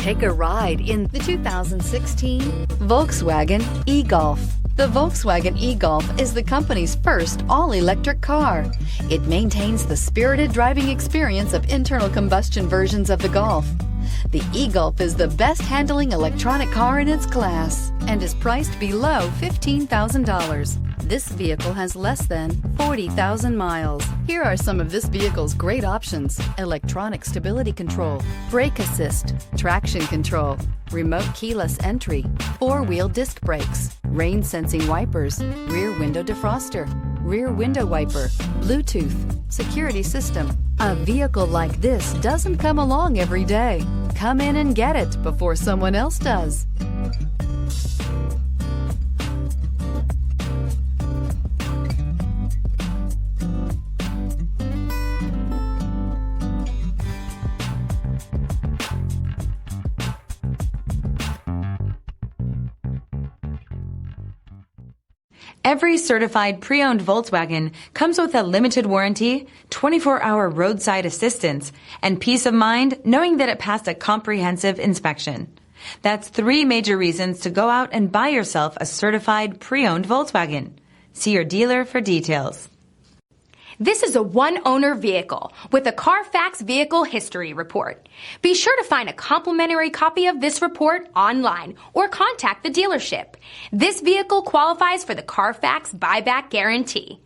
Take a ride in the 2016 Volkswagen e-Golf. The Volkswagen e-Golf is the company's first all-electric car. It maintains the spirited driving experience of internal combustion versions of the Golf. The e-Golf is the best handling electronic car in its class and is priced below $15,000. This vehicle has less than 40,000 miles. Here are some of this vehicle's great options: electronic stability control, brake assist, traction control, remote keyless entry, four-wheel disc brakes, rain sensing wipers, rear window defroster, rear window wiper, Bluetooth, security system. A vehicle like this doesn't come along every day. Come in and get it before someone else does. Every certified pre-owned Volkswagen comes with a limited warranty, 24-hour roadside assistance, and peace of mind knowing that it passed a comprehensive inspection. That's 3 major reasons to go out and buy yourself a certified pre-owned Volkswagen. See your dealer for details. This is a one-owner vehicle with a CARFAX Vehicle History Report. Be sure to find a complimentary copy of this report online or contact the dealership. This vehicle qualifies for the CARFAX Buyback Guarantee.